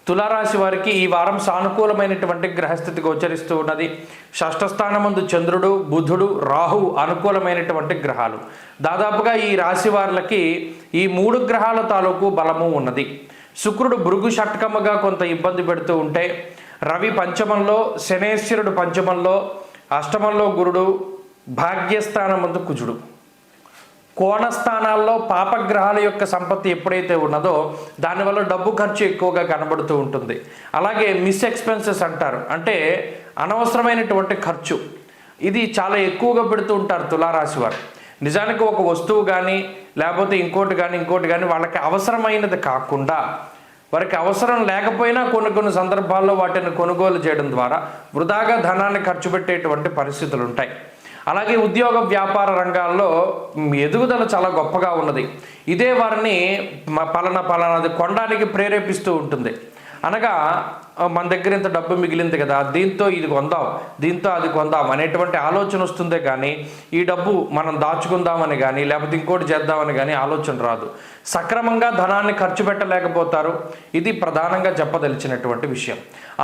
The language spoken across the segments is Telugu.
తులారాశి వారికి ఈ వారం సానుకూలమైనటువంటి గ్రహస్థితి గోచరిస్తూ ఉన్నది. షష్ఠస్థానమందు చంద్రుడు, బుధుడు, రాహువు అనుకూలమైనటువంటి గ్రహాలు. దాదాపుగా ఈ రాశి వారికి ఈ 3 గ్రహాల తాలూకు బలము ఉన్నది. శుక్రుడు భృగు షట్కముగా కొంత ఇబ్బంది పెడుతూ ఉంటే, రవి పంచమంలో, శనేశ్వరుడు పంచమంలో, అష్టమంలో గురుడు, భాగ్యస్థానమందు కుజుడు. కోణస్థానాల్లో పాపగ్రహాల యొక్క సంపత్తి ఎప్పుడైతే ఉన్నదో దానివల్ల డబ్బు ఖర్చు ఎక్కువగా కనబడుతూ ఉంటుంది. అలాగే మిస్ ఎక్స్పెన్సెస్ అంటారు, అంటే అనవసరమైనటువంటి ఖర్చు, ఇది చాలా ఎక్కువగా పెడుతూ ఉంటారు తులారాశి వారు. నిజానికి ఒక వస్తువు కానీ లేకపోతే ఇంకోటి కానీ వాళ్ళకి అవసరమైనది కాకుండా, వారికి అవసరం లేకపోయినా కొన్ని సందర్భాల్లో వాటిని కొనుగోలు చేయడం ద్వారా వృధాగా ధనాన్ని ఖర్చు పెట్టేటువంటి పరిస్థితులు ఉంటాయి. అలాగే ఉద్యోగ వ్యాపార రంగాల్లో ఎదుగుదల చాలా గొప్పగా ఉన్నది. ఇదే వారిని పలానాది కొనడానికి ప్రేరేపిస్తూ ఉంటుంది. అనగా మన దగ్గర ఇంత డబ్బు మిగిలింది కదా, దీంతో ఇది కొందాం, దీంతో అది కొందాం అనేటువంటి ఆలోచన వస్తుందే కానీ ఈ డబ్బు మనం దాచుకుందామని కానీ లేకపోతే ఇంకోటి చేద్దామని కానీ ఆలోచన రాదు. సక్రమంగా ధనాన్ని ఖర్చు పెట్టలేకపోతారు. ఇది ప్రధానంగా చెప్పదలిచినటువంటి విషయం.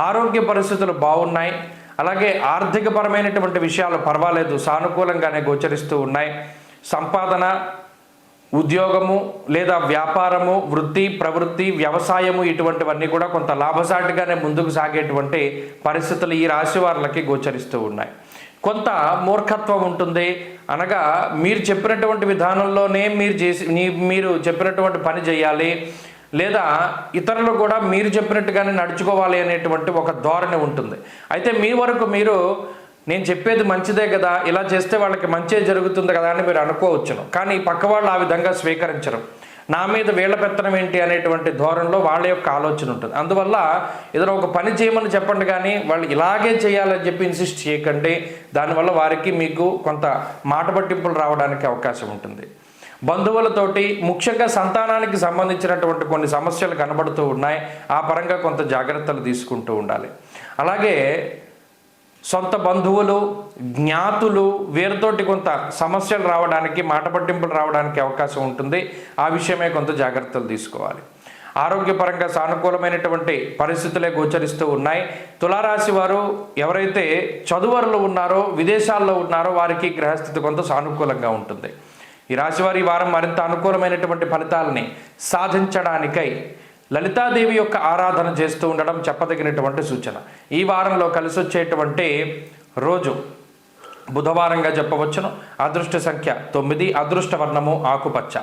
ఆరోగ్య పరిస్థితులు బాగున్నాయి. అలాగే ఆర్థికపరమైనటువంటి విషయాలు పర్వాలేదు, సానుకూలంగానే గోచరిస్తూ ఉన్నాయి. సంపాదన, ఉద్యోగము లేదా వ్యాపారము, వృత్తి, ప్రవృత్తి, వ్యవసాయము ఇటువంటివన్నీ కూడా కొంత లాభసాటిగానే ముందుకు సాగేటువంటి పరిస్థితులు ఈ రాశి వారికి గోచరిస్తూ ఉన్నాయి. కొంత మూర్ఖత్వం ఉంటుంది. అనగా మీరు చెప్పినటువంటి విధానంలోనే మీరు చెప్పినటువంటి పని చేయాలి, లేదా ఇతరులు కూడా మీరు చెప్పినట్టుగానే నడుచుకోవాలి అనేటువంటి ఒక ధోరణి ఉంటుంది. అయితే మీ వరకు మీరు నేను చెప్పేది మంచిదే కదా, ఇలా చేస్తే వాళ్ళకి మంచి జరుగుతుంది కదా అని మీరు అనుకోవచ్చును. కానీ పక్క వాళ్ళు ఆ విధంగా స్వీకరించరు. నా మీద వీళ్ళ పెత్తనం ఏంటి అనేటువంటి ధోరణిలో వాళ్ళ యొక్క ఆలోచన ఉంటుంది. అందువల్ల ఏదైనా ఒక పని చేయమని చెప్పండి, కానీ వాళ్ళు ఇలాగే చేయాలని చెప్పి ఇన్సిస్ట్ చేయకండి. దానివల్ల వారికి మీకు కొంత మాట పట్టింపులు రావడానికి అవకాశం ఉంటుంది. బంధువులతోటి ముఖ్యంగా సంతానానికి సంబంధించినటువంటి కొన్ని సమస్యలు కనబడుతూ ఉన్నాయి. ఆ పరంగా కొంత జాగ్రత్తలు తీసుకుంటూ ఉండాలి. అలాగే సొంత బంధువులు, జ్ఞాతులు వీరితోటి కొంత సమస్యలు రావడానికి, మాట పట్టింపులు రావడానికి అవకాశం ఉంటుంది. ఆ విషయమే కొంత జాగ్రత్తలు తీసుకోవాలి. ఆరోగ్యపరంగా సానుకూలమైనటువంటి పరిస్థితులే గోచరిస్తూ ఉన్నాయి. తులారాశి వారు ఎవరైతే చదువరులు ఉన్నారో, విదేశాల్లో ఉన్నారో వారికి గ్రహస్థితి కొంత సానుకూలంగా ఉంటుంది. ఈ రాశివారి ఈ వారం మరింత అనుకూలమైనటువంటి ఫలితాలని సాధించడానికై లలితాదేవి యొక్క ఆరాధన చేస్తూ ఉండడం చెప్పదగినటువంటి సూచన. ఈ వారంలో కలిసి వచ్చేటువంటి రోజు బుధవారంగా చెప్పవచ్చును. అదృష్ట సంఖ్య 9, అదృష్ట వర్ణము ఆకుపచ్చ.